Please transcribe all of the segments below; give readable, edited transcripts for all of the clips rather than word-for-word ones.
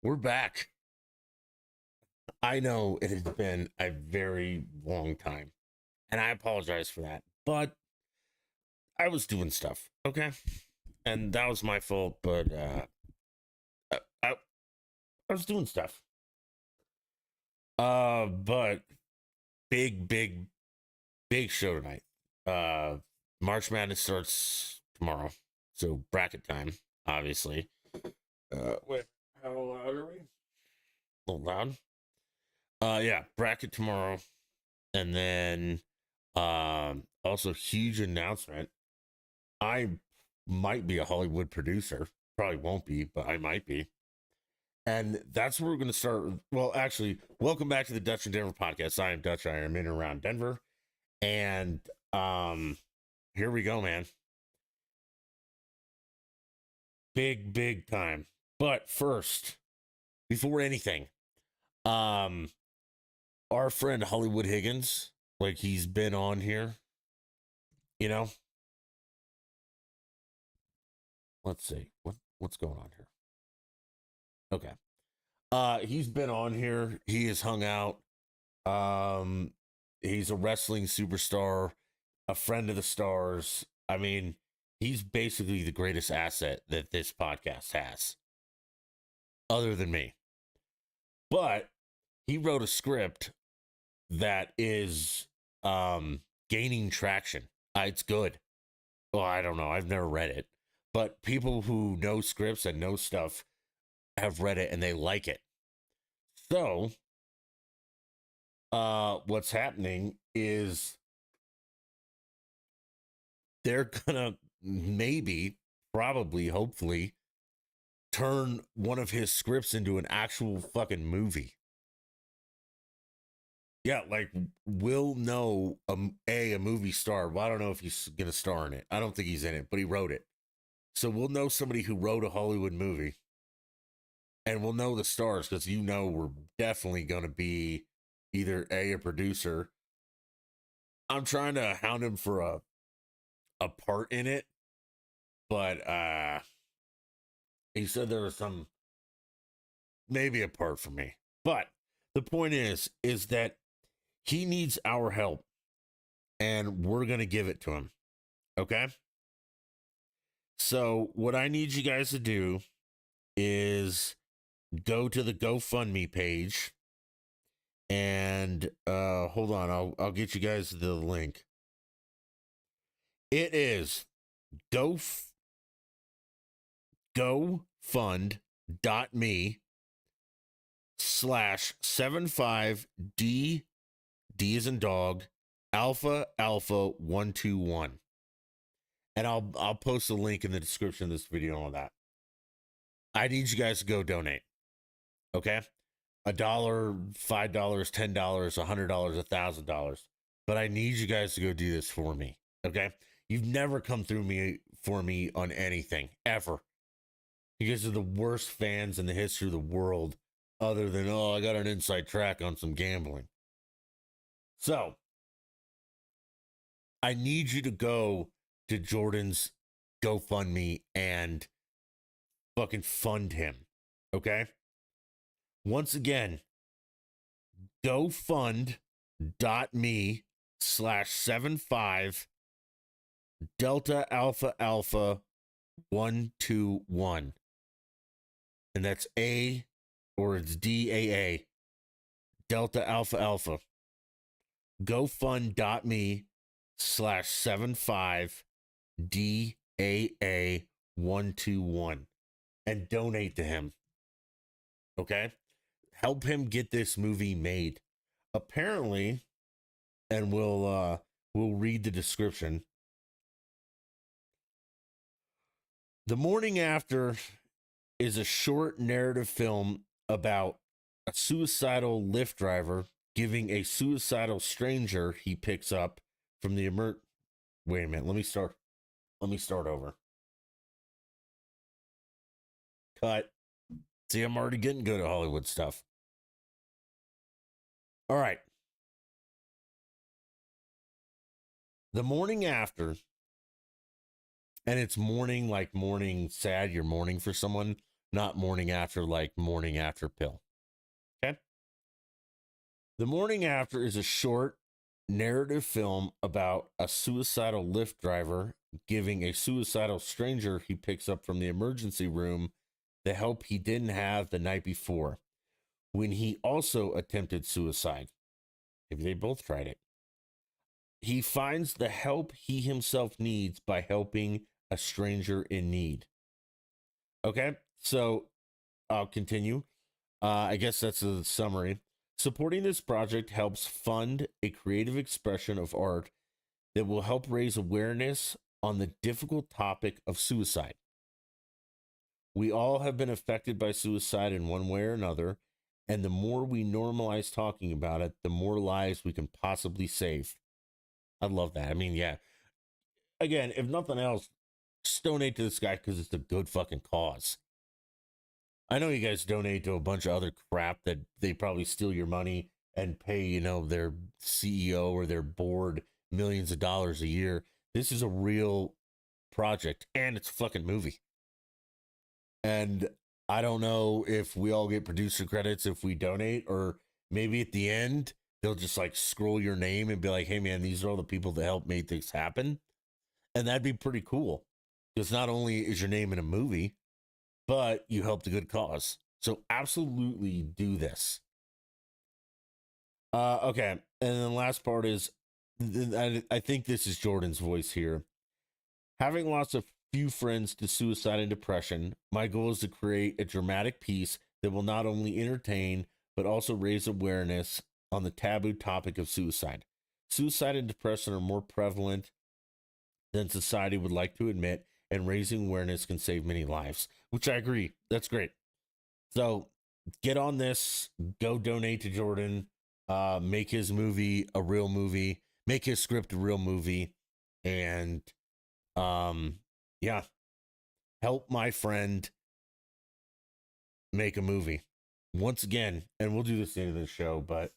We're back. I know it has been a very long time, and I apologize for that, but I was doing stuff, okay? And that was my fault, but I was doing stuff. But big, big show tonight. Uh, March Madness starts tomorrow, so bracket time, obviously. Wait, how loud are we? A little loud. Yeah, bracket tomorrow, and then also huge announcement. I might be a Hollywood producer. Probably won't be, but I might be. And that's where we're going to start. Well, actually, welcome back to the Dutch and Denver podcast. I am Dutch. I am in and around Denver. And here we go, man. Big time. But first, before anything, um, our friend Hollywood Higgins, like he's been on here, you know. Let's see what's going on here. Okay. He's been on here. He has hung out. Um, he's a wrestling superstar, a friend of the stars. I mean, he's basically the greatest asset that this podcast has, other than me. But he wrote a script that is gaining traction. It's good. Well, I don't know. I've never read it, but people who know scripts and know stuff have read it and they like it. So, what's happening is they're gonna maybe, probably, hopefully turn one of his scripts into an actual fucking movie. Yeah, like we'll know a movie star. Well, I don't know if he's gonna star in it. I don't think he's in it, but he wrote it. So we'll know somebody who wrote a Hollywood movie, and we'll know the stars because we're definitely gonna be either a producer. I'm trying to hound him for a part in it, but he said there was some maybe a part for me. But the point is that he needs our help, and we're gonna give it to him. Okay. So what I need you guys to do is go to the GoFundMe page and hold on, I'll get you guys the link. It is gofund.me/75D D as in dog alpha 121. And I'll post a link in the description of this video and all that. I need you guys to go donate. Okay? $1, $5, $10, $100, $1,000. But I need you guys to go do this for me. Okay? You've never come through me for me on anything ever. You guys are the worst fans in the history of the world, other than, oh, I got an inside track on some gambling. So I need you to go to Jordan's GoFundMe and fucking fund him. Okay? Once again, gofund.me/75 Delta Alpha 121. And that's A, or it's DAA. Delta Alpha. GoFund.me/75 DAA 121 and donate to him. Okay? Help him get this movie made. Apparently, and we'll read the description. The Morning After is a short narrative film about a suicidal Lyft driver giving a suicidal stranger he picks up from the Wait a minute, let me start over. Cut. See, I'm already getting good at Hollywood stuff. All right. The Morning After, and it's mourning like mourning sad, you're mourning for someone. not morning after like morning after pill. Okay. The Morning After is a short narrative film about a suicidal Lyft driver giving a suicidal stranger he picks up from the emergency room the help he didn't have the night before when he also attempted suicide. Maybe they both tried it. He finds the help he himself needs by helping a stranger in need. Okay, so I'll continue. I guess that's a summary. Supporting this project helps fund a creative expression of art that will help raise awareness on the difficult topic of suicide. We all have been affected by suicide in one way or another, and the more we normalize talking about it, the more lives we can possibly save. I love that. I mean, yeah. Again, if nothing else, just donate to this guy because it's a good fucking cause. I know you guys donate to a bunch of other crap that they probably steal your money and pay, their CEO or their board millions of dollars a year. This is a real project and it's a fucking movie. And I don't know if we all get producer credits if we donate, or maybe at the end they'll just like scroll your name and be like, hey man, these are all the people that helped make this happen. And that'd be pretty cool. Because not only is your name in a movie, but you helped a good cause. So absolutely do this. Okay. And then the last part is, I think this is Jordan's voice here. Having lost a few friends to suicide and depression, my goal is to create a dramatic piece that will not only entertain, but also raise awareness on the taboo topic of suicide. Suicide and depression are more prevalent than society would like to admit, and raising awareness can save many lives, which I agree. That's great. So get on this, go donate to Jordan, make his movie a real movie, make his script a real movie, and yeah, help my friend make a movie once again. And we'll do this at the end of the show, but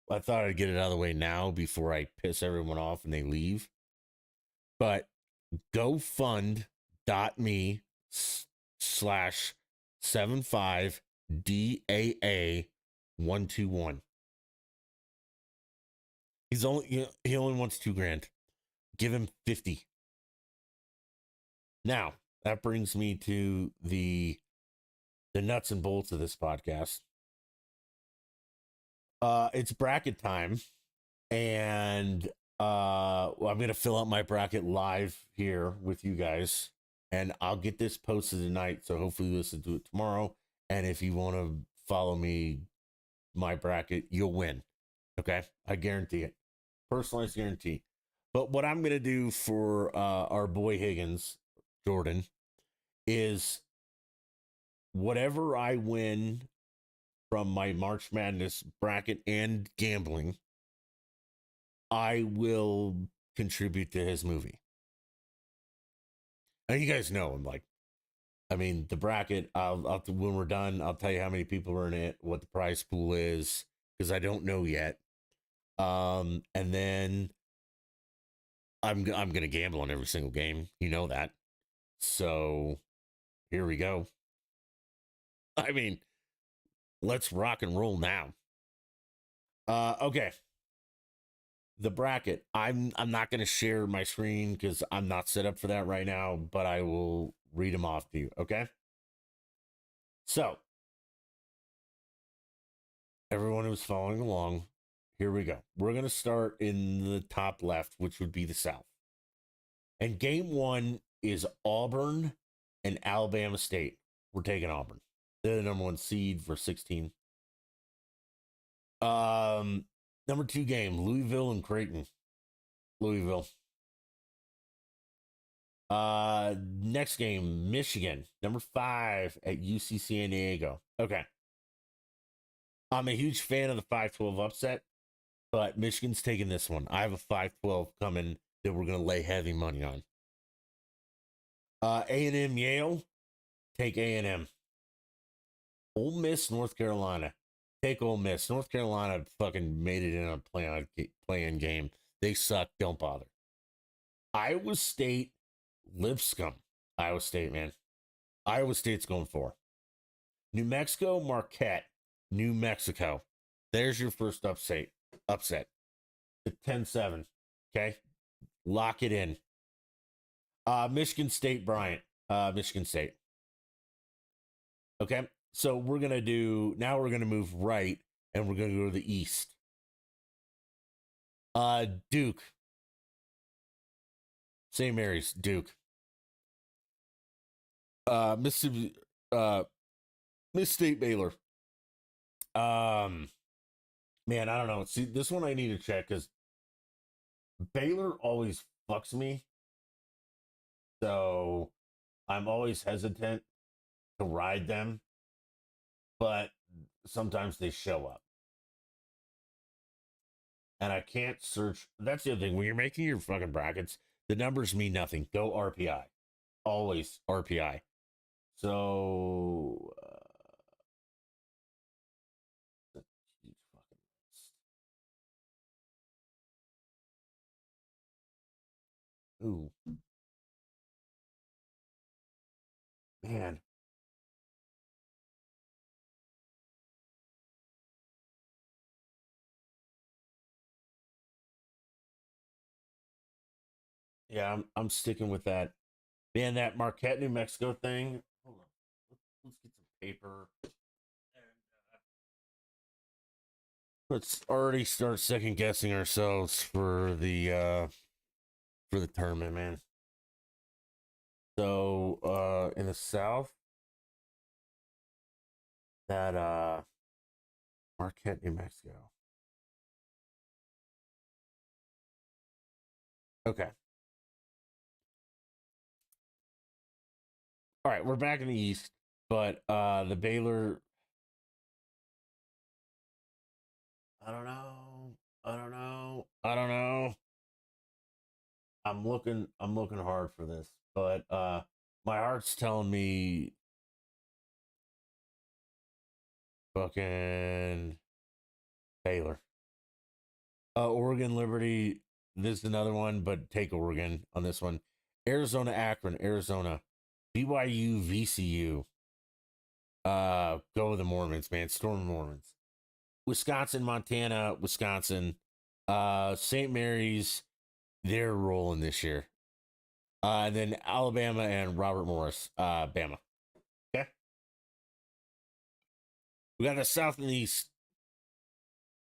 I thought I'd get it out of the way now before I piss everyone off and they leave. But GoFund.me/75DAA121. He only wants $2,000. Give him 50. Now, that brings me to the nuts and bolts of this podcast. It's bracket time, and I'm going to fill out my bracket live here with you guys, and I'll get this posted tonight, so hopefully you listen to it tomorrow. And if you want to follow me, my bracket, you'll win. Okay? I guarantee it. Personalized guarantee. But what I'm going to do for our boy Higgins, Jordan, is whatever I win from my March Madness bracket and gambling, I will contribute to his movie. And you guys know, the bracket, I'll when we're done, I'll tell you how many people are in it, what the prize pool is, because I don't know yet. And then I'm going to gamble on every single game. You know that. So here we go. I mean, let's rock and roll now. Okay. The bracket. I'm not going to share my screen because I'm not set up for that right now, but I will read them off to you. Okay. So everyone who's following along, here we go. We're going to start in the top left, which would be the South. And game one is Auburn and Alabama State. We're taking Auburn. They're the number one seed for 16. Number two game, Louisville and Creighton. Louisville. Next game, Michigan, number 5 at UC San Diego. Okay. I'm a huge fan of the 5-12 upset, but Michigan's taking this one. I have a 5-12 coming that we're going to lay heavy money on. A&M Yale, take A&M. Ole Miss, North Carolina. Take Ole Miss. North Carolina fucking made it in a play-in game. They suck. Don't bother. Iowa State, Lipscomb. Iowa State, man. Iowa State's going 4. New Mexico, Marquette, New Mexico. There's your first upset. Upset. 10-7. Okay. Lock it in. Michigan State, Bryant. Michigan State. Okay. So we're going to do, now we're going to move right and we're going to go to the east. Duke. St. Mary's, Duke. Mississippi, Miss State, Baylor. Man, I don't know. See, this one I need to check because Baylor always fucks me. So I'm always hesitant to ride them, but sometimes they show up. And I can't search. That's the other thing. When you're making your fucking brackets, the numbers mean nothing. Go RPI. Always RPI. So, huge fucking list. Ooh. Man. Yeah, I'm sticking with that. Man, that Marquette, New Mexico thing. Hold on. Let's get some paper. Let's already start second guessing ourselves for the tournament, man. So in the South, that Marquette, New Mexico. Okay. All right, we're back in the East, but the Baylor. I don't know. I don't know. I don't know. I'm looking hard for this, but my heart's telling me fucking Baylor. Oregon Liberty. This is another one, but take Oregon on this one. Arizona Akron, Arizona. BYU VCU. Go with the Mormons, man. Storm the Mormons. Wisconsin, Montana, Wisconsin. St. Mary's, they're rolling this year. And then Alabama and Robert Morris, Bama. Okay. We got the South and the East.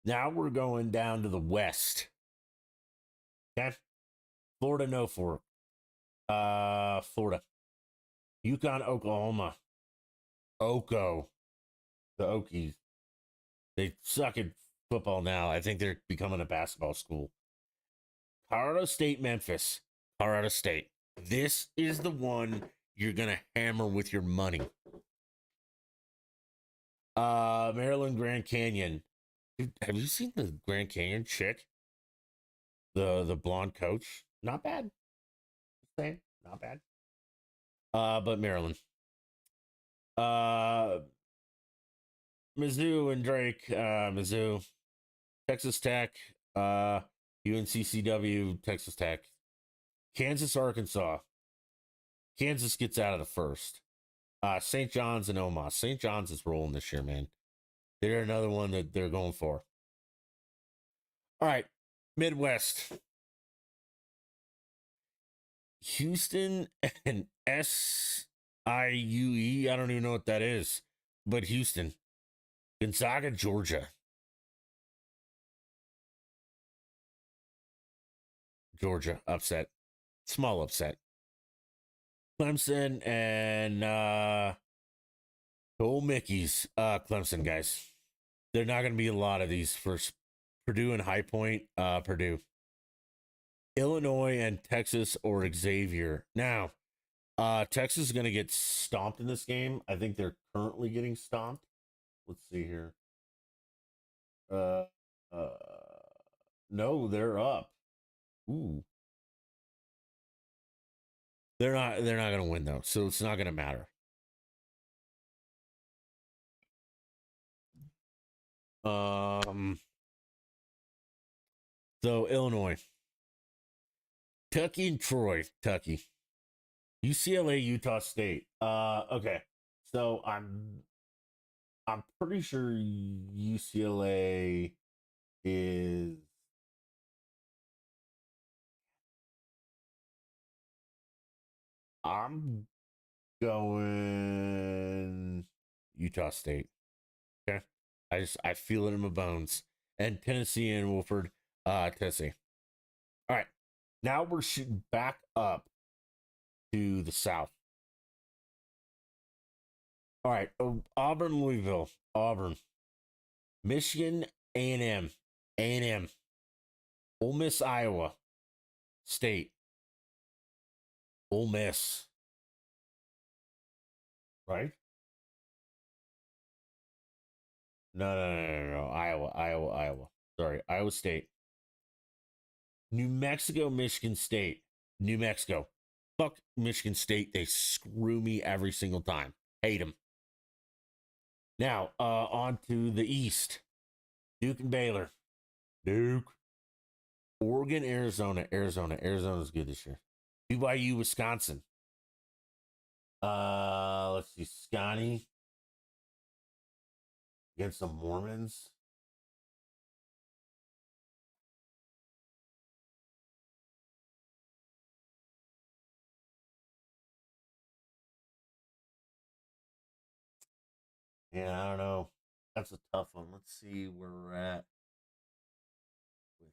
Now we're going down to the West. Okay. Florida, no Fork. Florida. Yukon, Oklahoma. Oko. The Okies. They suck at football now. I think they're becoming a basketball school. Colorado State, Memphis. Colorado State. This is the one you're going to hammer with your money. Maryland, Grand Canyon. Dude, have you seen the Grand Canyon chick? The blonde coach? Not bad. Saying, not bad. But Maryland. Mizzou and Drake. Mizzou. Texas Tech. UNCCW. Texas Tech. Kansas, Arkansas. Kansas gets out of the first. St. John's and Omaha. St. John's is rolling this year, man. They're another one that they're going for. All right. Midwest. Houston and SIUE. I don't even know what that is. But Houston. Gonzaga, Georgia. Georgia, upset. Small upset. Clemson and Ole Mickey's. Clemson, guys. They're not going to be a lot of these for Purdue and High Point. Purdue. Illinois and Texas or Xavier. Now, Texas is going to get stomped in this game. I think they're currently getting stomped. Let's see here. No, they're up. Ooh. They're not going to win though. So it's not going to matter. So Illinois. Tucky and Troy, Tucky. UCLA, Utah State. Okay. So I'm pretty sure UCLA is. I'm going Utah State. Okay. I feel it in my bones. And Tennessee and Wolford, Tennessee. All right. Now we're shooting back up to the south. All right. Auburn, Louisville, Auburn, Michigan, A&M, A&M, Ole Miss, Iowa State, Ole Miss. Right? No. Iowa. Sorry, Iowa State. New Mexico, Michigan State. New Mexico. Fuck Michigan State. They screw me every single time. Hate them. Now, on to the East. Duke and Baylor. Duke. Oregon, Arizona. Arizona's good this year. BYU, Wisconsin. Let's see. Scotty against the Mormons. Yeah, I don't know. That's a tough one. Let's see where we're at with.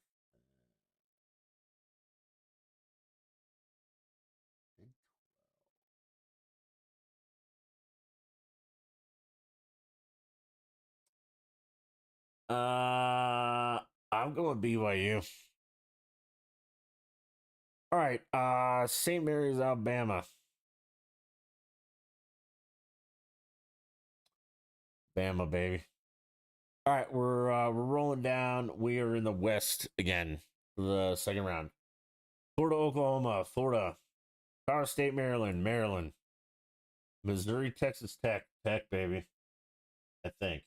I'm going BYU. All right, St. Mary's, Alabama. Bama, baby. All right, we're rolling down. We are in the West again for the second round. Florida, Oklahoma, Florida, Colorado State, Maryland, Maryland, Missouri, Texas Tech, Tech, baby. I think.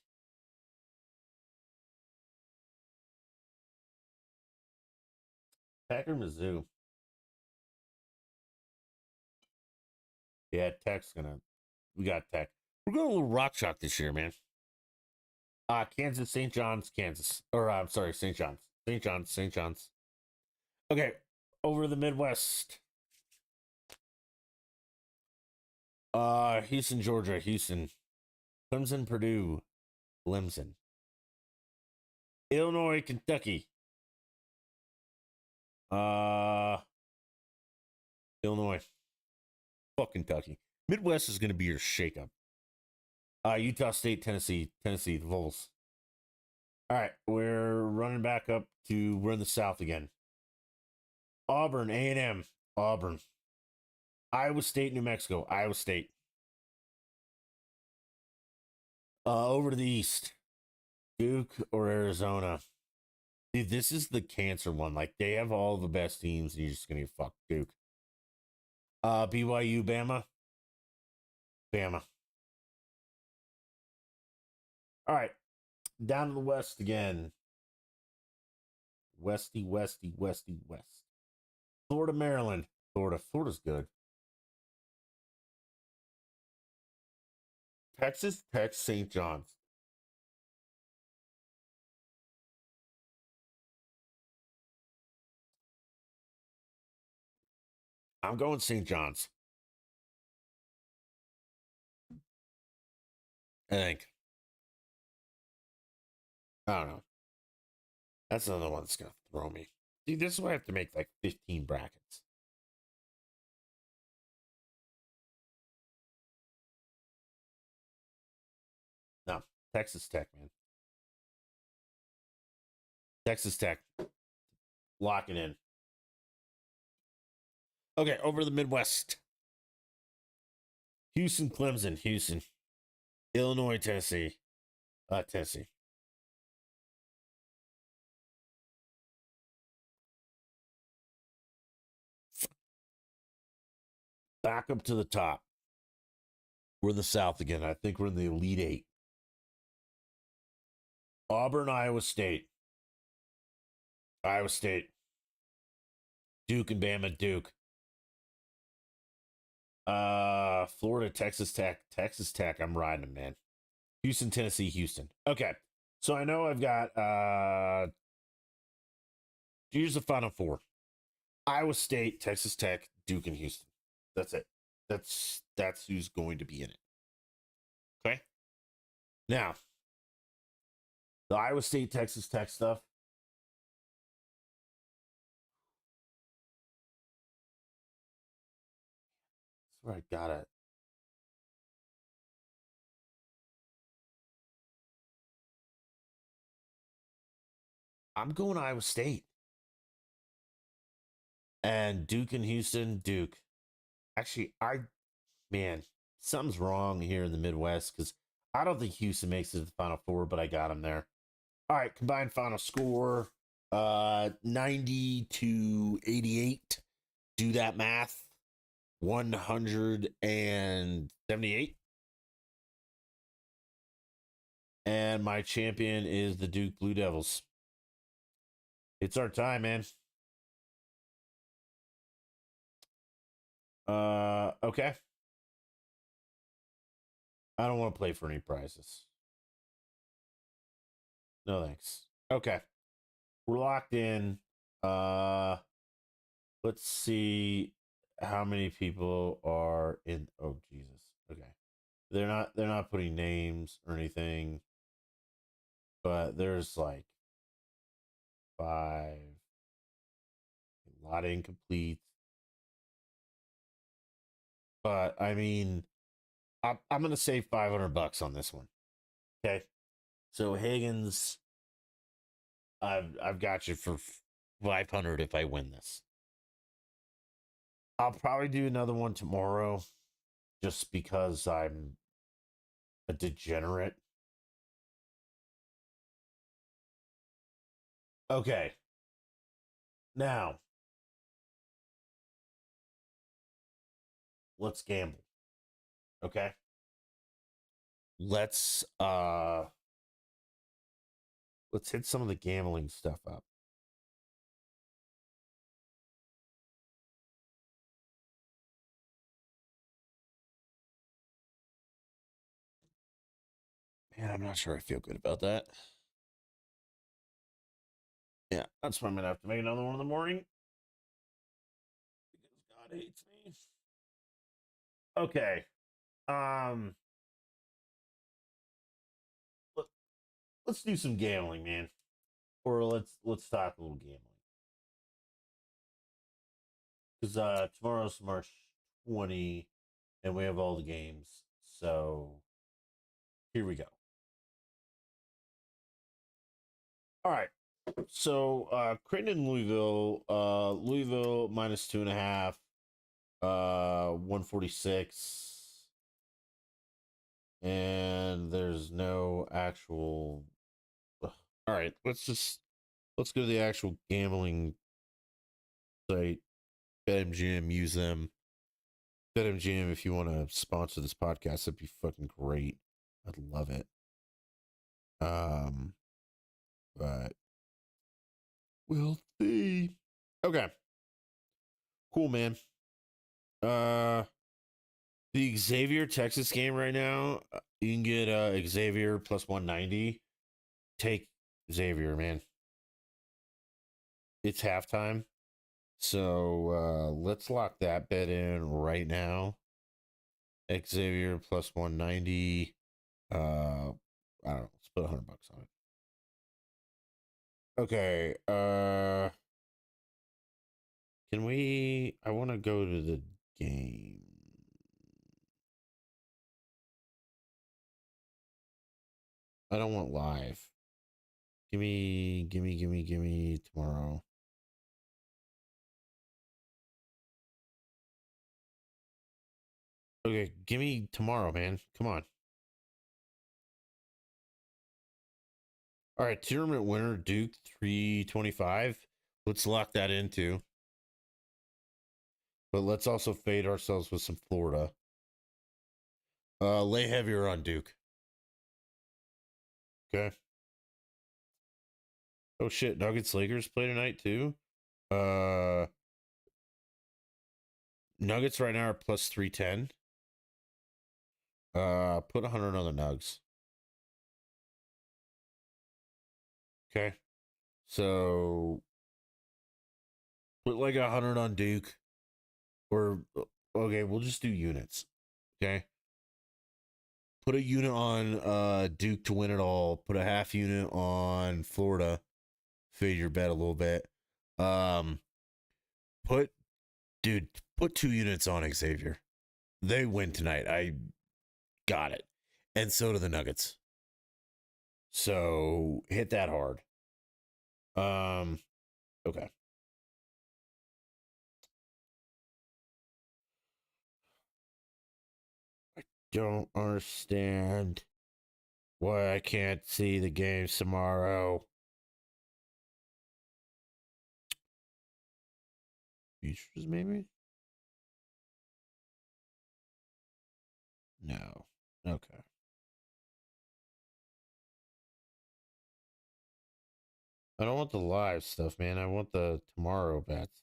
Tech or Mizzou? Yeah, Tech's gonna. We got Tech. We're going a little rock shot this year, man. Kansas, St. John's, Kansas. Or I'm sorry, St. John's. St. John's. Okay, over the Midwest. Houston, Georgia, Houston. Clemson, Purdue, Clemson. Illinois, Kentucky. Uh Illinois. Fuck Kentucky. Midwest is gonna be your shakeup. Utah State, Tennessee, the Vols. All right, we're running back up to we're in the South again. Auburn, A&M, Auburn. Iowa State, New Mexico, Iowa State. Over to the East, Duke or Arizona. Dude, this is the cancer one. Like they have all the best teams, and you're just gonna fuck Duke. BYU, Bama, Bama. All right, down to the West again. West. Florida, Maryland. Florida's good. Texas Tech, St. John's. I'm going St. John's. I think. I don't know. That's another one that's gonna throw me. See, this is why I have to make like 15 brackets. No, Texas Tech, man. Texas Tech. Lock it in. Okay, over the Midwest. Houston, Clemson, Houston. Illinois, Tennessee. Tennessee. Back up to the top. We're in the South again. I think we're in the Elite Eight. Auburn, Iowa State. Iowa State. Duke and Bama, Duke. Florida, Texas Tech. Texas Tech, I'm riding them, man. Houston, Tennessee, Houston. Okay. So I know I've got here's the final four. Iowa State, Texas Tech, Duke, and Houston. That's it. That's who's going to be in it. Okay. Now, the Iowa State, Texas Tech stuff. That's where I got it. I'm going Iowa State. And Duke and Houston, Duke. Actually, man, something's wrong here in the Midwest because I don't think Houston makes it to the Final Four, but I got them there. All right, combined final score 90 to 88. Do that math. 178. And my champion is the Duke Blue Devils. It's our time, man. Okay. I don't want to play for any prizes. No thanks. Okay. We're locked in. Let's see how many people are in. Oh Jesus. Okay. They're not putting names or anything. But there's like 5. A lot of incompletes. But I mean, I'm gonna save $500 on this one. Okay. So Higgins, I've got you for 500 if I win this. I'll probably do another one tomorrow just because I'm a degenerate. Okay. Now, let's gamble. Okay? Let's hit some of the gambling stuff up. Man, I'm not sure I feel good about that. Yeah, that's why I'm gonna have to make another one in the morning. Because God hates me. Okay. Um let's do some gambling, man. Or let's talk a little gambling. Because tomorrow's March 20 and we have all the games. So here we go. All right. So Creighton and Louisville, Louisville minus 2.5, 146. And there's no actual. All right, let's go to the actual gambling site. BetMGM, use them. BetMGM, if you want to sponsor this podcast, that'd be fucking great. I'd love it. But we'll see. Okay. Cool, man. The Xavier Texas game right now, you can get Xavier plus 190. Take Xavier, man. It's halftime. So let's lock that bet in right now. Xavier plus 190. I don't know. Let's put $100 on it. Okay. Can we? I want to go to the game. I don't want live. Give me tomorrow. Okay, give me tomorrow, man. Come on. All right, tournament winner Duke 325. Let's lock that into. But let's also fade ourselves with some Florida. Lay heavier on Duke. Okay. Oh shit, Nuggets Lakers play tonight too. Nuggets right now are plus 310. Put 100 on the Nugs. Okay. So put like 100 on Duke. Or, okay, we'll just do units. Okay. Put a unit on Duke to win it all. Put a half unit on Florida. Fade your bet a little bit. Um, put, dude, put 2 units on Xavier. They win tonight. I got it. And so do the Nuggets. So hit that hard. Okay. I don't understand why I can't see the games tomorrow. Futures, maybe? No. Okay. I don't want the live stuff, man. I want the tomorrow bets.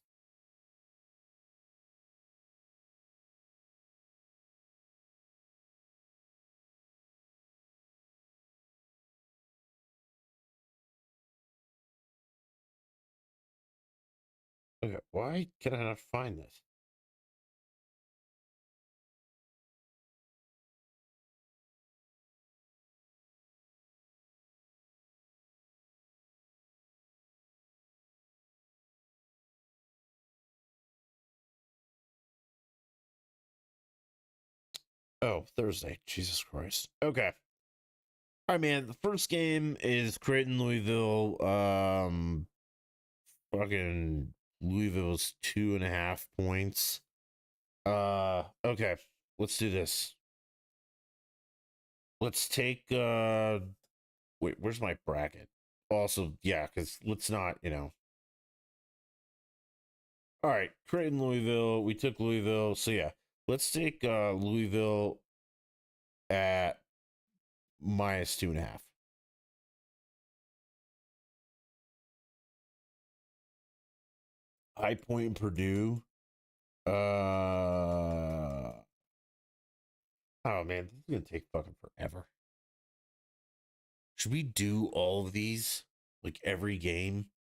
Okay, why can I not find this? Oh, Thursday. Jesus Christ. Okay. All right, man. The first game is Creighton Louisville. Fucking Louisville's 2.5 points. Okay. Let's do this. Let's take wait, where's my bracket? Also, yeah, because let's not, All right, Creighton Louisville. We took Louisville. So yeah, let's take Louisville at -2.5. High Point and Purdue. Oh man, this is gonna take fucking forever. Should we do all of these? Like every game?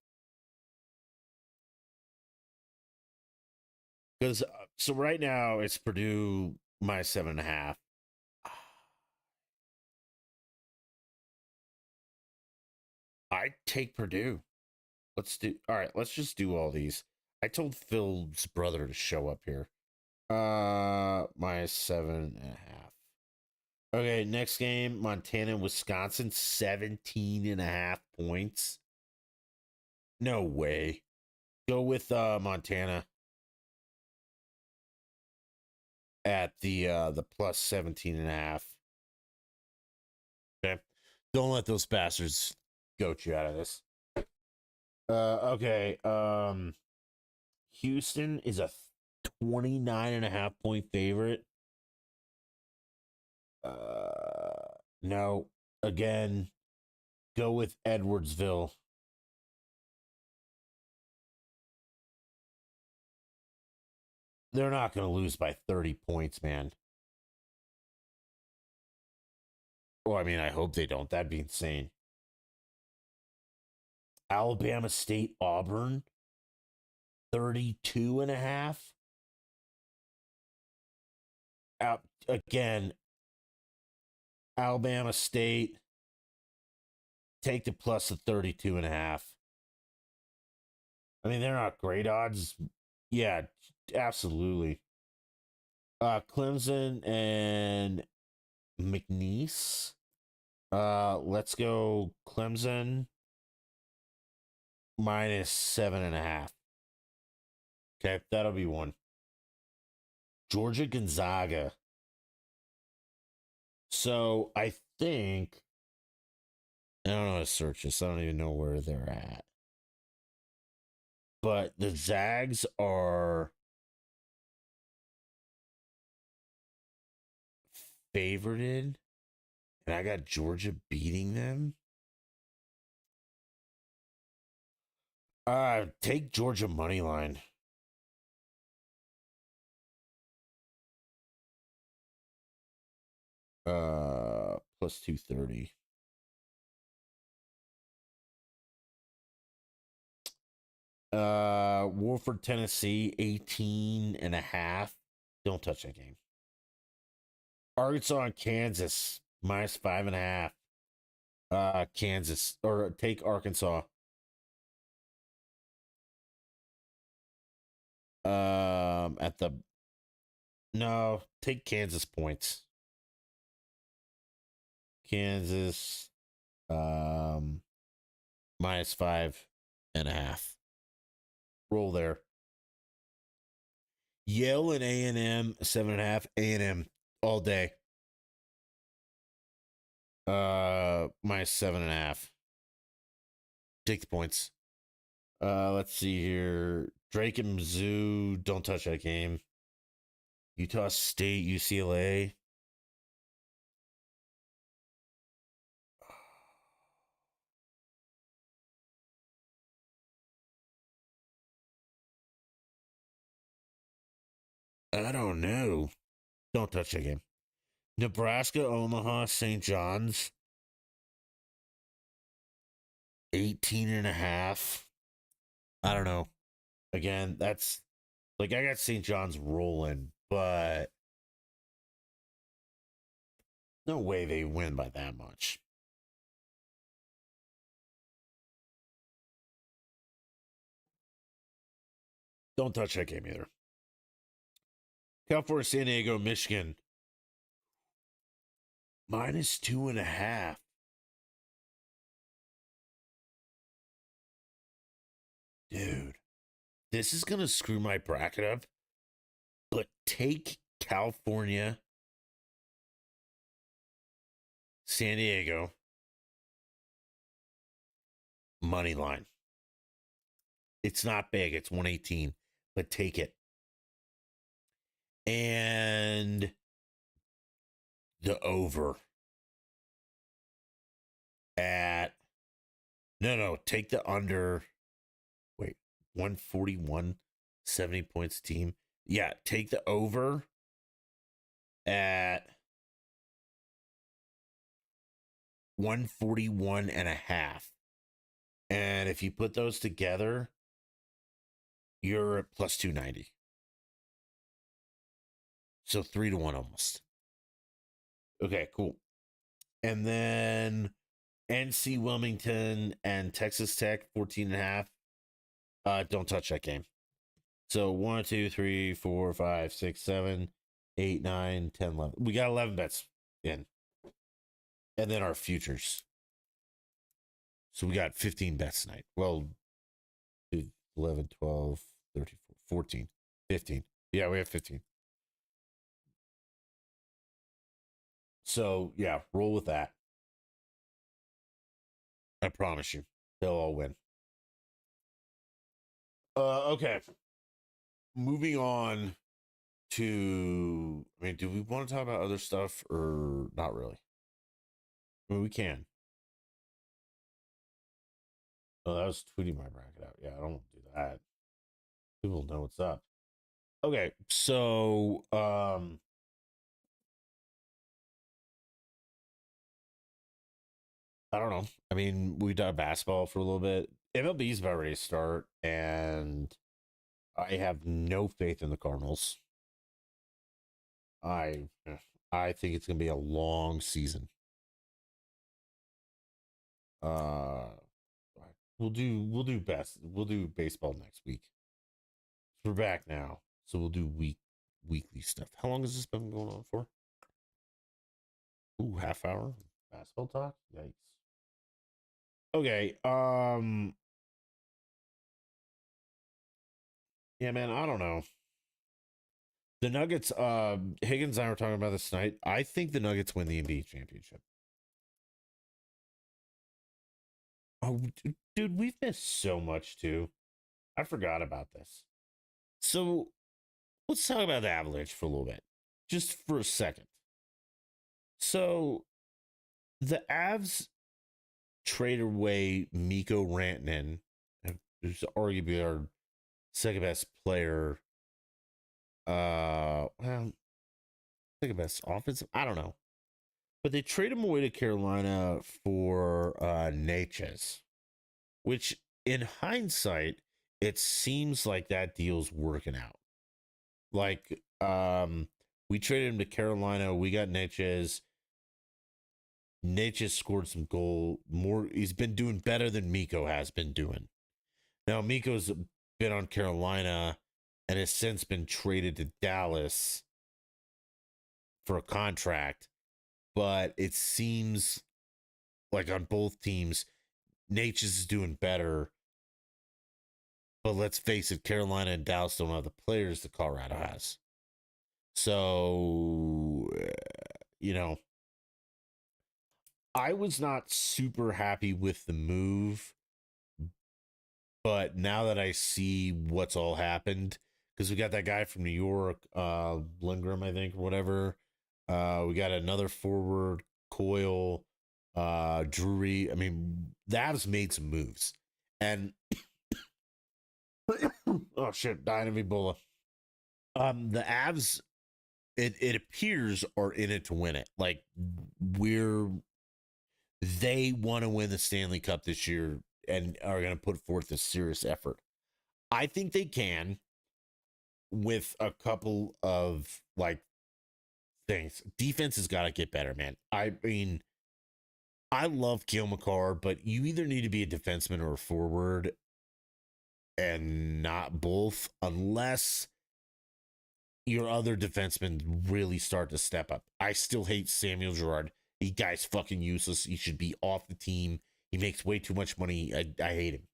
Because so right now it's Purdue -7.5. I take Purdue. Let's do all right, let's just do all these. I told Phil's brother to show up here. -7.5. Okay, next game, Montana, Wisconsin, 17.5 points. No way. Go with Montana at the plus 17.5. Okay. Don't let those bastards goat you out of this. Okay. Houston is a 29.5 point favorite. No. Again, go with Edwardsville. They're not going to lose by 30 points, man. Well, I mean, I hope they don't. That'd be insane. Alabama State, Auburn, 32.5. Out again, Alabama State, take the plus of 32.5. I mean, they're not great odds. Yeah, absolutely. Clemson and McNeese. Let's go Clemson -7.5. Okay, that'll be one. Georgia Gonzaga. So I think I don't know how to search this. I don't even know where they're at. But the Zags are favorited, and I got Georgia beating them. Take Georgia money line. Plus 230. Wolford, Tennessee, 18 and a half. Don't touch that game. Arkansas and Kansas, minus 5.5. Kansas, or take Arkansas. At the no, take Kansas points. Kansas, minus 5.5. Roll there. Yale and A&M 7.5. A&M all day. Minus 7.5. Take the points. Let's see here. Drake and Mizzou, don't touch that game. Utah State, UCLA. I don't know. Don't touch that game. Nebraska, Omaha, St. John's. 18 and a half. I don't know. Again, that's like I got St. John's rolling, but no way they win by that much. Don't touch that game either. California, San Diego, Michigan. Minus 2.5. Dude, this is going to screw my bracket up. But take California, San Diego, money line. It's not big. It's 118, but take it. And the over at no, take the under. Wait, 141, 70 points team. Yeah, take the over at 141 and a half. And if you put those together, you're at plus 290. So 3-1 almost. Okay, cool. And then NC Wilmington and Texas Tech, 14.5. Don't touch that game. So 1, 2, 3, 4, 5, 6, 7, 8, 9, 10, 11. We got 11 bets in. And then our futures. So we got 15 bets tonight. Well, 11, 12, 13, 14, 15. Yeah, we have 15. So, yeah, roll with that. I promise you, they'll all win. Okay. Moving on to, I mean, do we want to talk about other stuff or not really? I mean, we can. Oh, that was tweeting my bracket out. Yeah, I don't want to do that. People know what's up. Okay, so I don't know. I mean, we did basketball for a little bit. MLB's about ready to start, and I have no faith in the Cardinals. I think it's gonna be a long season. Uh, we'll do baseball next week. We're back now, so we'll do weekly stuff. How long has this been going on for? Ooh, half hour basketball talk. Yikes. Okay. Yeah, man. I don't know. The Nuggets. Higgins and I were talking about this tonight. I think the Nuggets win the NBA championship. Oh, dude, we've missed so much too. I forgot about this. So let's talk about the Avalanche for a little bit, just for a second. So the Avs trade away Mikko Rantanen, who's arguably our second best player. Well, second best offensive. I don't know, but they trade him away to Carolina for Natchez, which in hindsight it seems like that deal's working out. Like, we traded him to Carolina. We got Natchez. Natchez scored some goal. More, he's been doing better than Miko has been doing. Now, Miko's been on Carolina and has since been traded to Dallas for a contract. But it seems like on both teams, Natchez is doing better. But let's face it, Carolina and Dallas don't have the players that Colorado has. So, I was not super happy with the move, but now that I see what's all happened, because we got that guy from New York, Lindgren, I think, or whatever. We got another forward, Coyle, Drury. I mean, the Avs made some moves. And oh shit, dying of Ebola. The Avs, it appears, are in it to win it. Like, they want to win the Stanley Cup this year and are going to put forth a serious effort. I think they can, with a couple of things. Defense has got to get better, man. I mean, I love Cale Makar, but you either need to be a defenseman or a forward and not both, unless your other defensemen really start to step up. I still hate Samuel Girard. He guy's fucking useless. He should be off the team. He makes way too much money. I hate him.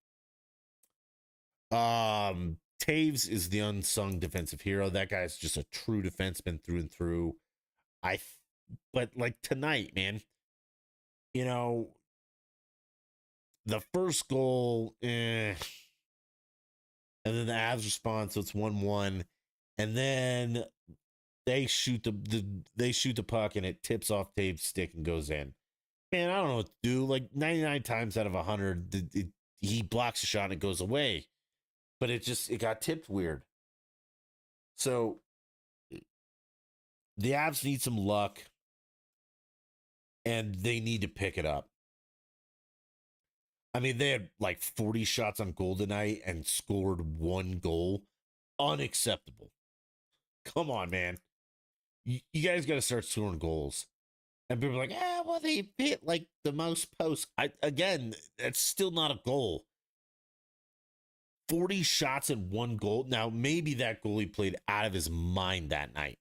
Taves is the unsung defensive hero. That guy's just a true defenseman through and through. But like tonight, man, the first goal, and then the Avs respond, so it's 1-1, and then they shoot the puck and it tips off Taves' stick and goes in. Man, I don't know what to do. Like 99 times out of 100, he blocks a shot and it goes away. But it got tipped weird. So the Avs need some luck and they need to pick it up. I mean, they had like 40 shots on goal tonight and scored 1 goal. Unacceptable. Come on, man. You guys got to start scoring goals. And people are like, well, they hit like the most posts. Again, that's still not a goal. 40 shots and 1 goal. Now, maybe that goalie played out of his mind that night.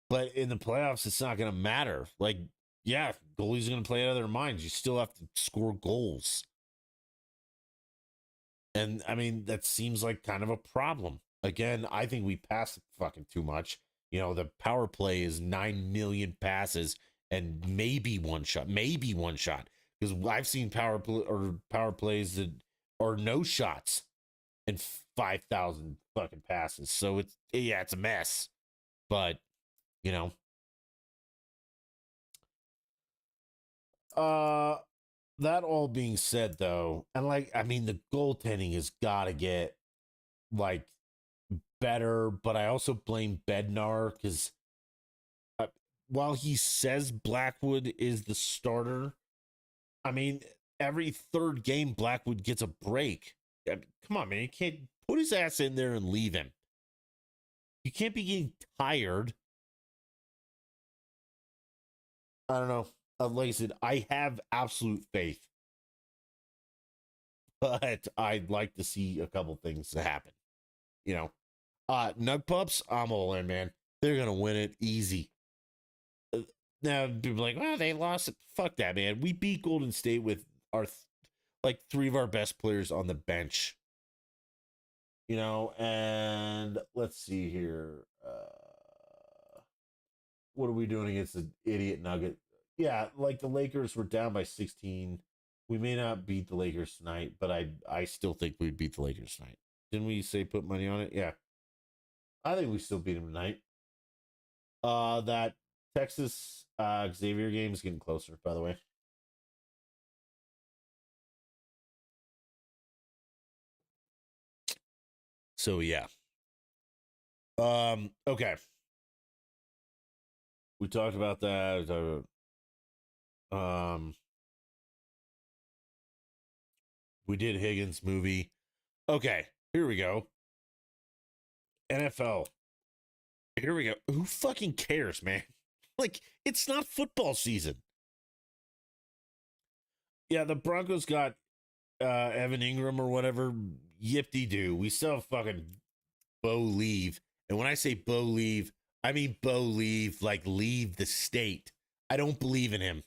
But in the playoffs, it's not going to matter. Like, yeah, goalies are going to play out of their minds. You still have to score goals. And, I mean, that seems like kind of a problem. Again, I think we pass fucking too much. The power play is 9 million passes and maybe one shot. Because I've seen power plays that are no shots and 5,000 fucking passes. So it's a mess. But, that all being said, though, and the goaltending has got to get better, but I also blame Bednar because while he says Blackwood is the starter, I mean, every third game Blackwood gets a break. Come on, man. You can't put his ass in there and leave him. You can't be getting tired. I don't know. Like I said, I have absolute faith. But I'd like to see a couple things happen. Nug Pups, I'm all in, man. They're going to win it easy. Now, people are like, well, they lost it. Fuck that, man. We beat Golden State with our 3 of our best players on the bench. And let's see here. What are we doing against the idiot Nugget? Yeah, the Lakers were down by 16. We may not beat the Lakers tonight, but I still think we'd beat the Lakers tonight. Didn't we say put money on it? Yeah. I think we still beat them tonight. That Texas Xavier game is getting closer, by the way. So yeah. Okay. We talked about that. We did Higgins movie. Okay, here we go. NFL. Here we go. Who fucking cares, man? Like, it's not football season. Yeah, the Broncos got Evan Ingram or whatever. Yip de doo. We still have fucking Bo leave. And when I say Bo leave, I mean Bo leave, like leave the state. I don't believe in him.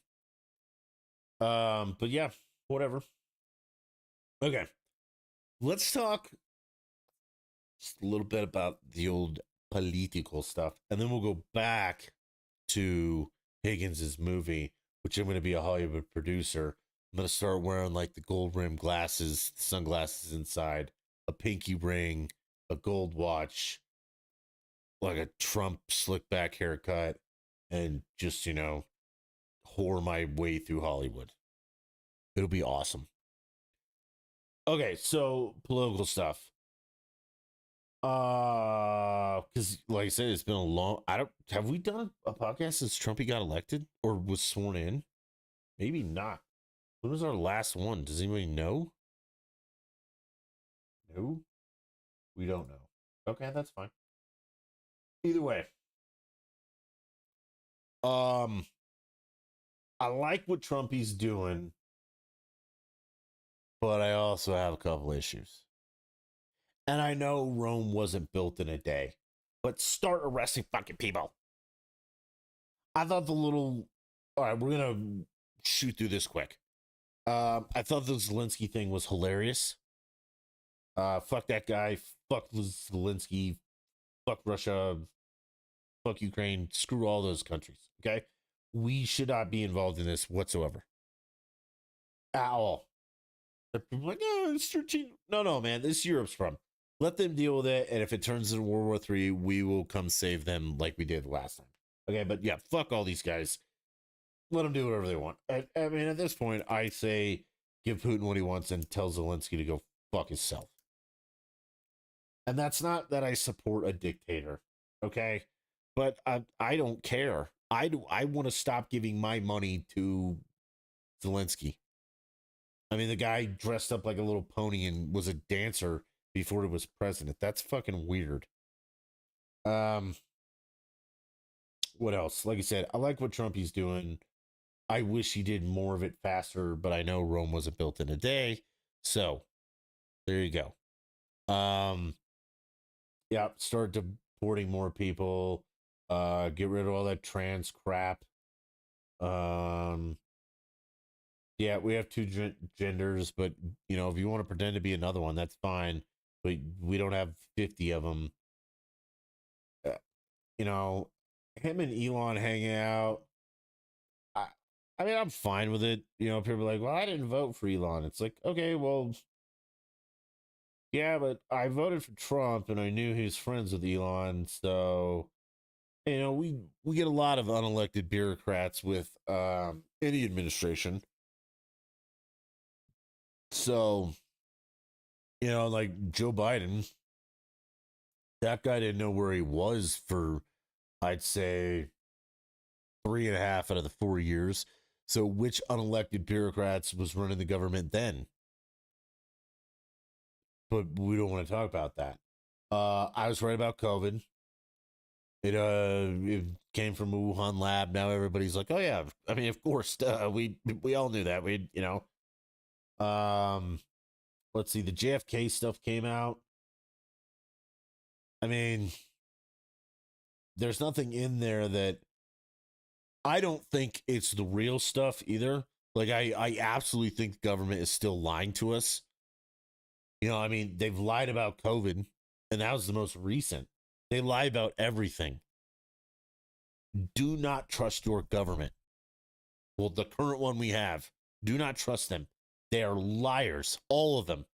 But yeah, whatever. Okay. Let's talk just a little bit about the old political stuff. And then we'll go back to Higgins's movie, which I'm going to be a Hollywood producer. I'm going to start wearing like the gold rim glasses, sunglasses inside, a pinky ring, a gold watch, like a Trump slick back haircut, and just, whore my way through Hollywood. It'll be awesome. Okay, so political stuff. Because like I said, it's been a long. I don't. Have we done a podcast since Trumpy got elected or was sworn in? Maybe not. When was our last one? Does anybody know? No, we don't know. Okay, that's fine. Either way, um, I like what Trumpy's doing, but I also have a couple issues. And I know Rome wasn't built in a day, but start arresting fucking people. I thought the little. All right, we're gonna shoot through this quick. I thought the Zelensky thing was hilarious. Fuck that guy. Fuck Zelensky. Fuck Russia. Fuck Ukraine. Screw all those countries. Okay, we should not be involved in this whatsoever. At all. People are like, oh, it's 13. No, man. This is Europe's problem. Let them deal with it, and if it turns into World War III, we will come save them like we did last time. Okay, but yeah, fuck all these guys. Let them do whatever they want. I mean, at this point, I say give Putin what he wants and tell Zelensky to go fuck himself. And that's not that I support a dictator, okay? But I don't care. I want to stop giving my money to Zelensky. I mean, the guy dressed up like a little pony and was a dancer before he was president. That's fucking weird. Um, what else? Like I said, I like what Trumpy's doing. I wish he did more of it faster, but I know Rome wasn't built in a day. So there you go. Yeah, start deporting more people. Get rid of all that trans crap. Um, yeah, we have two genders, but if you want to pretend to be another one, that's fine. But we don't have 50 of them. Uh, him and Elon hanging out. I, I mean, I'm fine with it. People are like, well, I didn't vote for Elon. It's like, okay, well, yeah, but I voted for Trump and I knew he was friends with Elon. So, we get a lot of unelected bureaucrats with any administration. So, like Joe Biden, that guy didn't know where he was for, I'd say, 3.5 out of the 4 years. So, which unelected bureaucrats was running the government then? But we don't want to talk about that. I was right about COVID. It came from a Wuhan lab. Now everybody's like, oh yeah, I mean, of course, we all knew that. Um, let's see, the JFK stuff came out. I mean, there's nothing in there that I don't think it's the real stuff either. Like I absolutely think the government is still lying to us. I mean, they've lied about COVID, and that was the most recent. They lie about everything. Do not trust your government. Well, the current one we have, do not trust them. They are liars, all of them,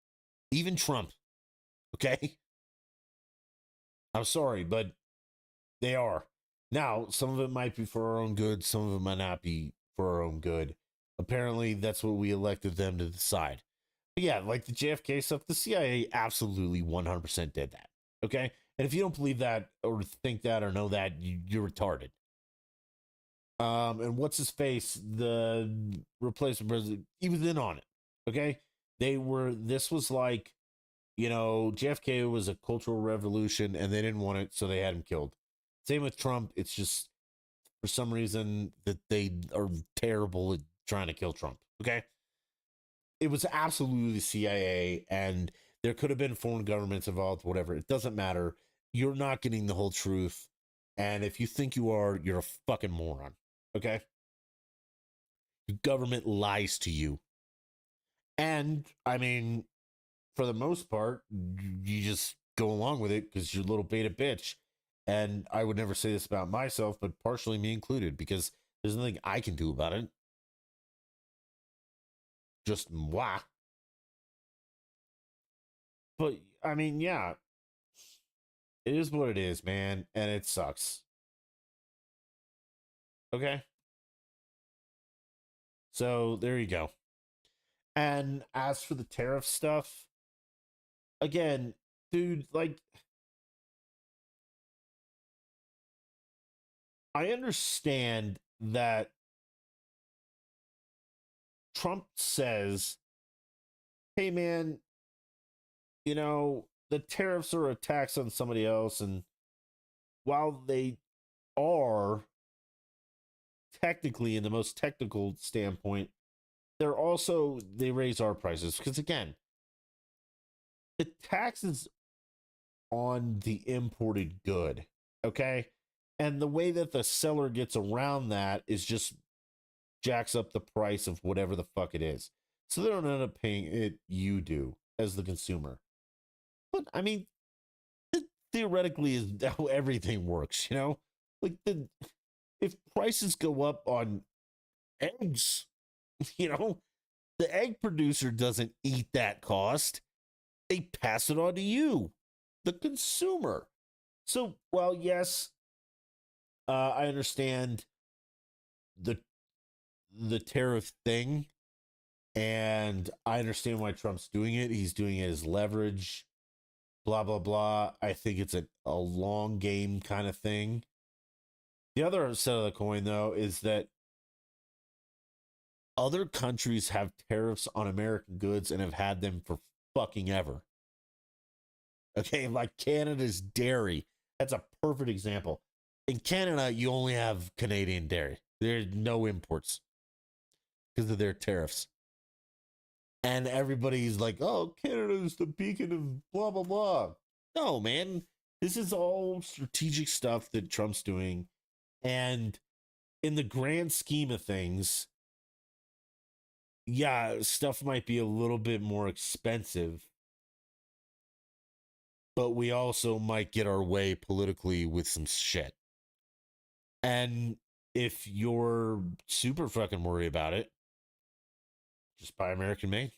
even Trump. Okay? I'm sorry, but they are. Now, some of it might be for our own good, some of it might not be for our own good. Apparently, that's what we elected them to decide. But yeah, like the JFK stuff, the CIA absolutely 100% did that. Okay? And if you don't believe that or think that or know that, you're retarded. And what's his face? The replacement president, he was in on it. Okay. This was like JFK was a cultural revolution and they didn't want it, so they had him killed. Same with Trump. It's just for some reason that they are terrible at trying to kill Trump. Okay. It was absolutely the CIA, and there could have been foreign governments involved, whatever. It doesn't matter. You're not getting the whole truth. And if you think you are, you're a fucking moron. Okay. The government lies to you. And I mean, for the most part, you just go along with it because you're a little beta bitch. And I would never say this about myself, but partially me included, because there's nothing I can do about it. Just moi. But I mean, yeah, it is what it is, man, and it sucks. Okay. So there you go. And as for the tariff stuff, again, dude, like, I understand that Trump says, hey, man, the tariffs are a tax on somebody else. And while they are technically, in the most technical standpoint, they raise our prices. Because again, the taxes on the imported good, okay? And the way that the seller gets around that is just jacks up the price of whatever the fuck it is. So they don't end up paying it, you do, as the consumer. But I mean, theoretically is how everything works, Like if prices go up on eggs, the egg producer doesn't eat that cost. They pass it on to you, the consumer. So, well, yes, I understand the tariff thing, and I understand why Trump's doing it. He's doing it as leverage, blah blah blah. I think it's a long game kind of thing. The other side of the coin, though, is that other countries have tariffs on American goods and have had them for fucking ever. Okay, like Canada's dairy. That's a perfect example. In Canada, you only have Canadian dairy. There's no imports because of their tariffs. And everybody's like, oh, Canada's the beacon of blah, blah, blah. No, man. This is all strategic stuff that Trump's doing. And in the grand scheme of things, yeah, stuff might be a little bit more expensive, but we also might get our way politically with some shit. And if you're super fucking worried about it, just buy American made.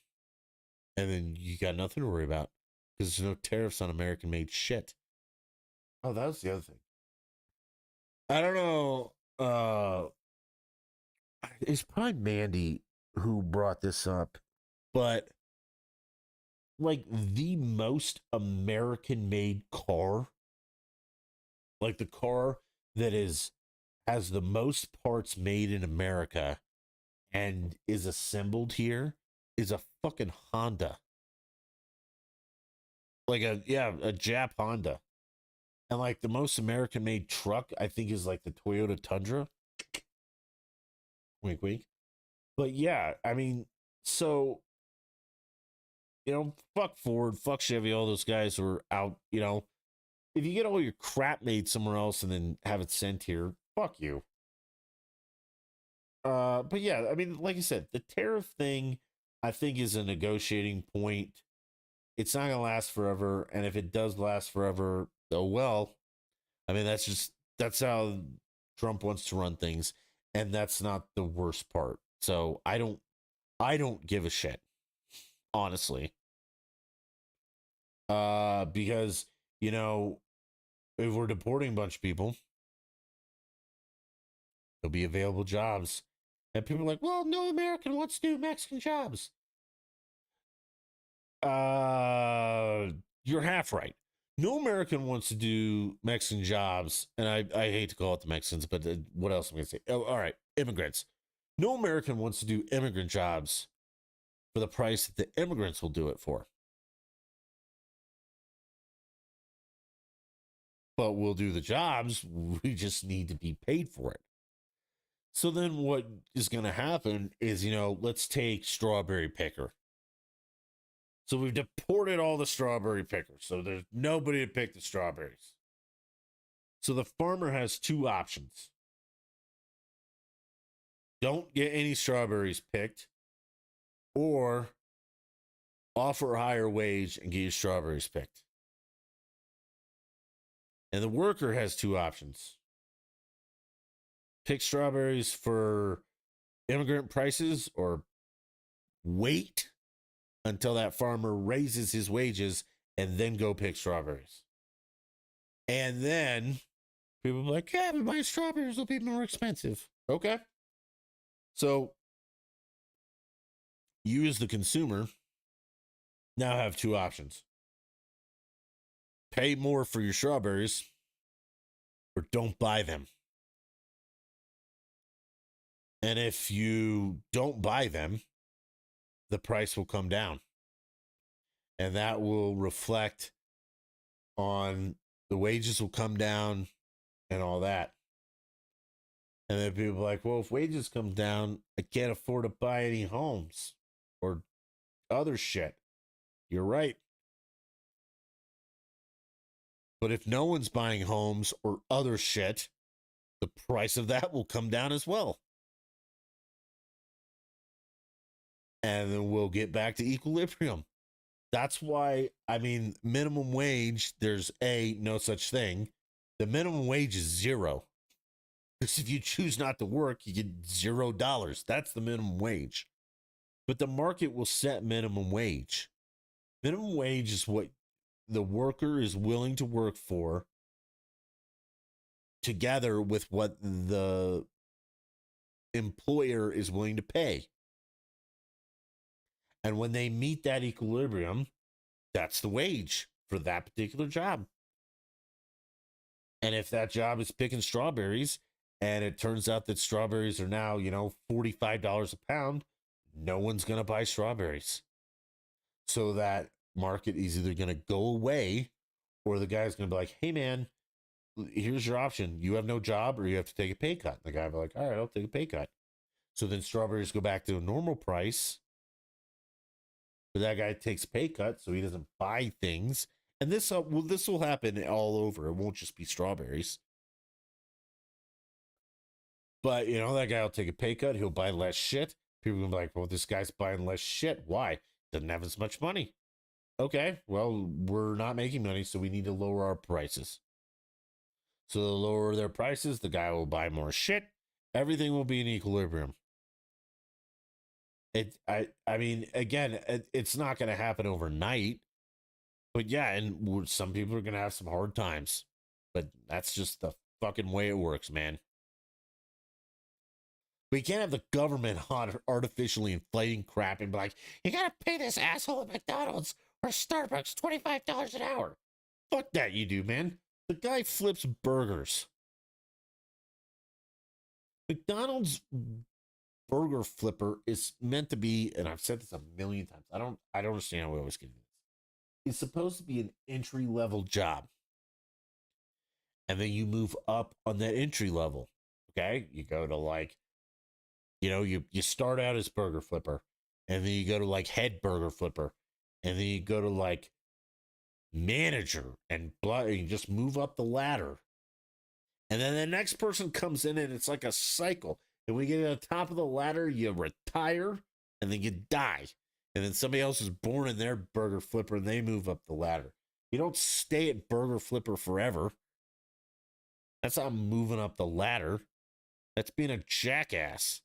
And then you got nothing to worry about because there's no tariffs on American made shit. Oh, that was the other thing. I don't know. It's probably Mandy who brought this up, but like the most American made car, like the car that has the most parts made in America and is assembled here, is a fucking Honda. Like a Jap Honda. And like the most American made truck, I think, is like the Toyota Tundra. Wink wink. But yeah, I mean, so fuck Ford, fuck Chevy, all those guys who are out, if you get all your crap made somewhere else and then have it sent here, fuck you. But yeah, I mean, like I said, the tariff thing, I think, is a negotiating point. It's not gonna last forever, and if it does last forever, oh well. I mean, that's how Trump wants to run things, and that's not the worst part. So I don't give a shit, honestly. Because if we're deporting a bunch of people, there'll be available jobs. And people are like, well, no American wants to do Mexican jobs. You're half right. No American wants to do Mexican jobs. And I hate to call it the Mexicans, but what else am I going to say? Oh, all right. Immigrants. No American wants to do immigrant jobs for the price that the immigrants will do it for. but we'll do the jobs. We just need to be paid for it. So then what is going to happen is, let's take strawberry picker. So we've deported all the strawberry pickers. So there's nobody to pick the strawberries. So the farmer has two options. Don't get any strawberries picked, or offer a higher wage and get your strawberries picked. And the worker has two options. Pick strawberries for immigrant prices, or wait until that farmer raises his wages and then go pick strawberries. And then people will be like, yeah, but my strawberries will be more expensive. Okay. So you as the consumer now have two options. Pay more for your strawberries or don't buy them. And if you don't buy them, the price will come down. And that will reflect on the wages will come down and all that. And then people are like, well, if wages come down, I can't afford to buy any homes or other shit. You're right. But if no one's buying homes or other shit, the price of that will come down as well. And then we'll get back to equilibrium. That's why, minimum wage, there's no such thing. The minimum wage is zero. Because if you choose not to work, you get $0. That's the minimum wage. But the market will set minimum wage. Minimum wage is what the worker is willing to work for, together with what the employer is willing to pay. And when they meet that equilibrium, that's the wage for that particular job. And if that job is picking strawberries, and it turns out that strawberries are now, $45 a pound, no one's going to buy strawberries. So that market is either going to go away, or the guy's going to be like, hey, man, here's your option. You have no job, or you have to take a pay cut. And the guy will be like, all right, I'll take a pay cut. So then strawberries go back to a normal price. But that guy takes a pay cut, so he doesn't buy things. And this will happen all over. It won't just be strawberries. But, that guy will take a pay cut. He'll buy less shit. People will be like, well, this guy's buying less shit. Why? Doesn't have as much money. Okay, well, we're not making money, so we need to lower our prices. So they'll lower their prices. The guy will buy more shit. Everything will be in equilibrium. Again, it's not going to happen overnight. But yeah, and some people are going to have some hard times. But that's just the fucking way it works, man. We can't have the government artificially inflating crap and be like, you got to pay this asshole at McDonald's or Starbucks $25 an hour. Fuck that you do, man. The guy flips burgers. McDonald's burger flipper is meant to be, and I've said this a million times, I don't understand how we always get this. It's supposed to be an entry-level job. And then you move up on that entry level. Okay? You go to you start out as burger flipper, and then you go to head burger flipper, and then you go to manager, and you just move up the ladder. And then the next person comes in, and it's like a cycle. And when you get to the top of the ladder, you retire, and then you die. And then somebody else is born in their burger flipper, and they move up the ladder. You don't stay at burger flipper forever. That's not moving up the ladder. That's being a jackass.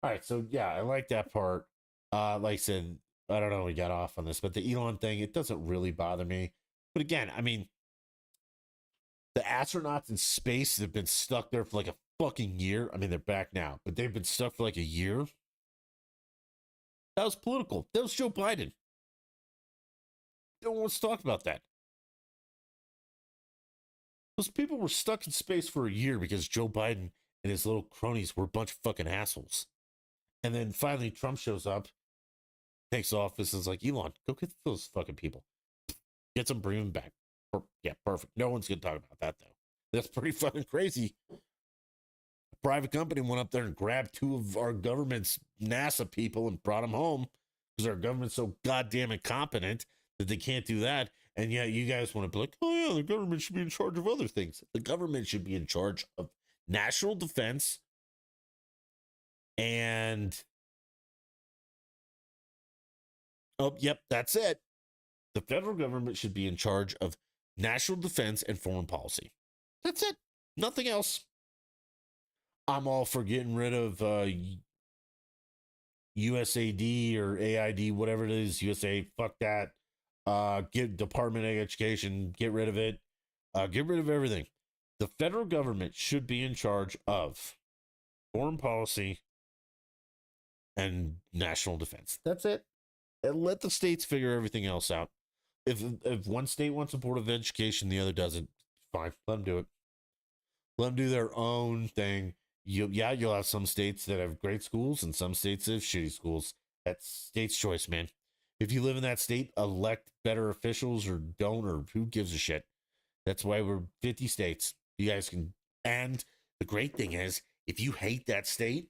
All right, so yeah, I like that part. Like I said, I don't know, we got off on this, but the Elon thing, it doesn't really bother me. But again, the astronauts in space have been stuck there for a fucking year. They're back now, but they've been stuck for a year. That was political. That was Joe Biden. No one wants to talk about that. Those people were stuck in space for a year because Joe Biden and his little cronies were a bunch of fucking assholes. And then finally Trump shows up, takes office, and is like, Elon, go get those fucking people. Get them, bring them back. Yeah, perfect. No one's going to talk about that, though. That's pretty fucking crazy. A private company went up there and grabbed two of our government's NASA people and brought them home because our government's so goddamn incompetent that they can't do that. And yet you guys want to be like, oh, yeah, the government should be in charge of other things. The government should be in charge of national defense and... Oh, yep, that's it. The federal government should be in charge of national defense and foreign policy. That's it. Nothing else. I'm all for getting rid of USAD or AID, whatever it is. USA, fuck that. Get Department of Education, get rid of it. Get rid of everything. The federal government should be in charge of foreign policy and national defense. That's it. And let the states figure everything else out. If one state wants a board of education, the other doesn't, fine. Let them do it. Let them do their own thing. You'll have some states that have great schools and some states that have shitty schools. That's state's choice, man. If you live in that state, elect better officials or don't, or who gives a shit. That's why we're 50 states. You guys can. And the great thing is, if you hate that state,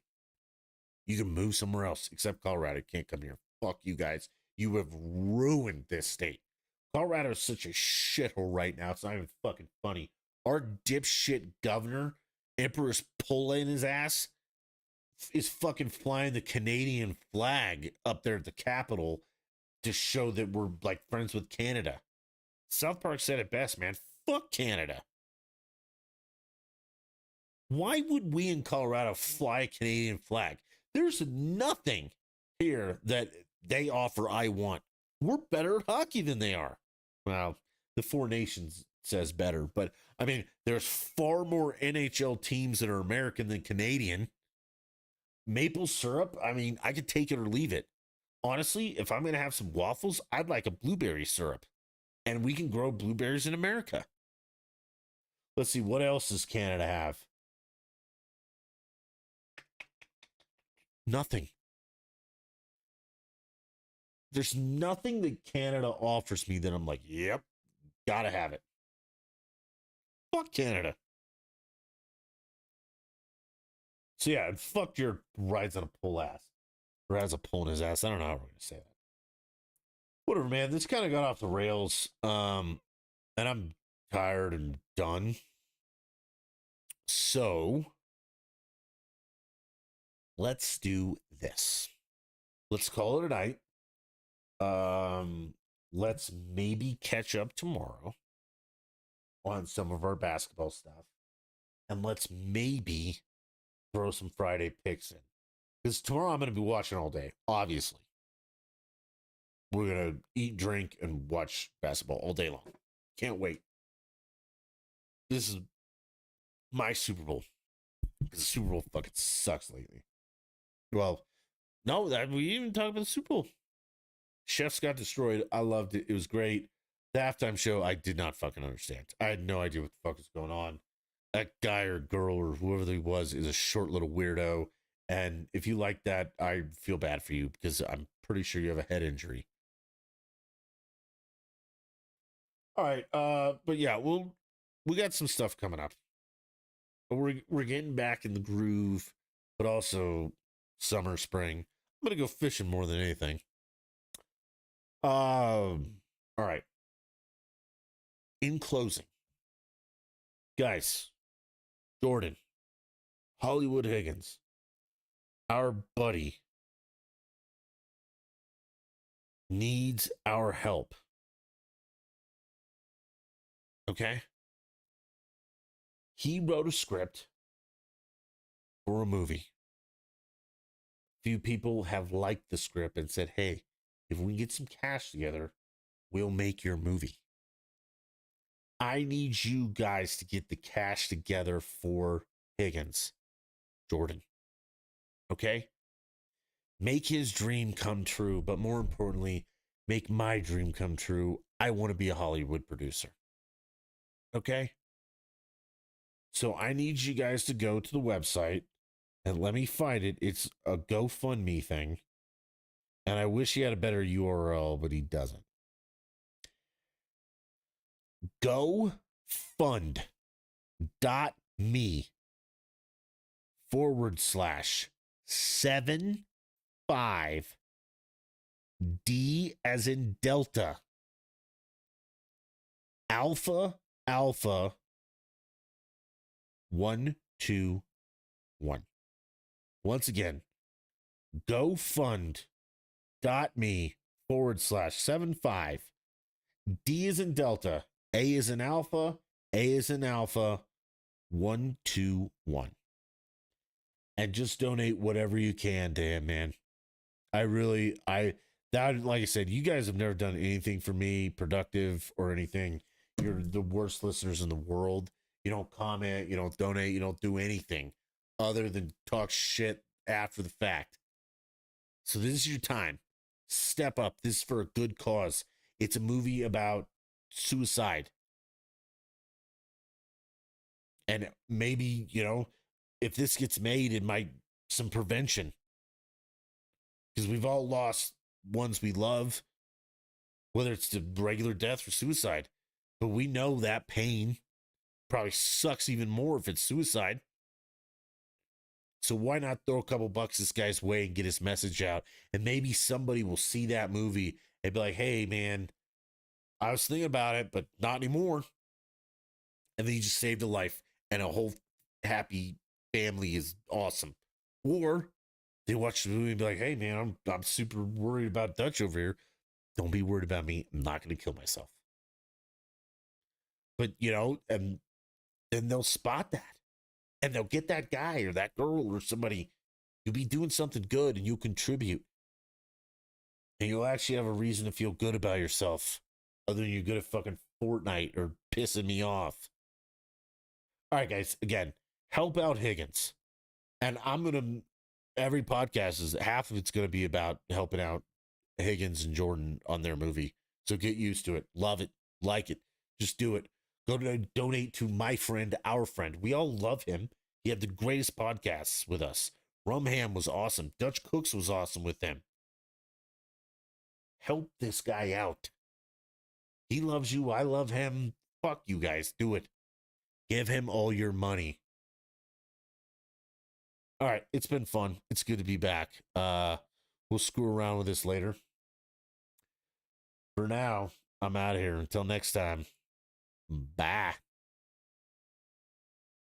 you can move somewhere else, except Colorado. You can't come here. Fuck you guys. You have ruined this state. Colorado is such a shithole right now. It's not even fucking funny. Our dipshit governor, Emperor's pulling his ass, is fucking flying the Canadian flag up there at the Capitol to show that we're like friends with Canada. South Park said it best, man. Fuck Canada. Why would we in Colorado fly a Canadian flag? There's nothing here that they offer I want. We're better at hockey than they are. Well, the Four Nations says better, but I mean, there's far more NHL teams that are American than Canadian. Maple syrup, I mean, I could take it or leave it. Honestly, if I'm going to have some waffles, I'd like a blueberry syrup. And we can grow blueberries in America. Let's see, what else does Canada have? Nothing. There's nothing that Canada offers me that I'm like, yep, gotta have it. Fuck Canada. So yeah, and fuck your rides on a pull ass. Or has a pull in his ass. I don't know how we're gonna say that. Whatever, man. This kind of got off the rails. And I'm tired and done. So let's do this. Let's call it a night. Let's maybe catch up tomorrow on some of our basketball stuff. And let's maybe throw some Friday picks in. Because tomorrow I'm going to be watching all day, obviously. We're going to eat, drink, and watch basketball all day long. Can't wait. This is my Super Bowl. Because the Super Bowl fucking sucks lately. Well, no, we even talked about the Super Bowl. Chefs got destroyed. I loved it. It was great. The halftime show, I did not fucking understand. I had no idea what the fuck was going on. That guy or girl or whoever he was is a short little weirdo. And if you like that, I feel bad for you because I'm pretty sure you have a head injury. All right. But yeah, we got some stuff coming up. But we're getting back in the groove, but also summer, spring. I'm gonna go fishing more than anything. All right. In closing, guys, Jordan, Hollywood Higgins, our buddy, needs our help. Okay? He wrote a script for a movie. Few people have liked the script and said, hey, if we can get some cash together, we'll make your movie. I need you guys to get the cash together for Higgins, Jordan. Okay? Make his dream come true, but more importantly, make my dream come true. I want to be a Hollywood producer. Okay? So I need you guys to go to the website and let me find it. It's a GoFundMe thing. And I wish he had a better URL, but he doesn't. GoFund.me/75D as in Delta, Alpha, Alpha, 121. Once again, GoFund.me/75D is in Delta, A is in Alpha, A is in Alpha, 121. And just donate whatever you can to him, man. Like I said, you guys have never done anything for me productive or anything. You're the worst listeners in the world. You don't comment, you don't donate, you don't do anything other than talk shit after the fact. So this is your time. Step up. This is for a good cause. It's a movie about suicide. And maybe, if this gets made, it might some prevention. Because we've all lost ones we love, whether it's to regular death or suicide. But we know that pain probably sucks even more if it's suicide. So why not throw a couple bucks this guy's way and get his message out? And maybe somebody will see that movie and be like, hey, man, I was thinking about it, but not anymore. And then you just saved a life and a whole happy family is awesome. Or they watch the movie and be like, hey, man, I'm super worried about Dutch over here. Don't be worried about me. I'm not going to kill myself. But, and then they'll spot that. And they'll get that guy or that girl or somebody. You'll be doing something good and you'll contribute. And you'll actually have a reason to feel good about yourself other than you're good at fucking Fortnite or pissing me off. All right, guys. Again, help out Higgins. And every podcast is half of it's going to be about helping out Higgins and Jordan on their movie. So get used to it. Love it. Like it. Just do it. Go to donate to my friend, our friend. We all love him. He had the greatest podcasts with us. Rumham was awesome. Dutch Cooks was awesome with them. Help this guy out. He loves you. I love him. Fuck you guys. Do it. Give him all your money. All right. It's been fun. It's good to be back. We'll screw around with this later. For now, I'm out of here. Until next time. Bye.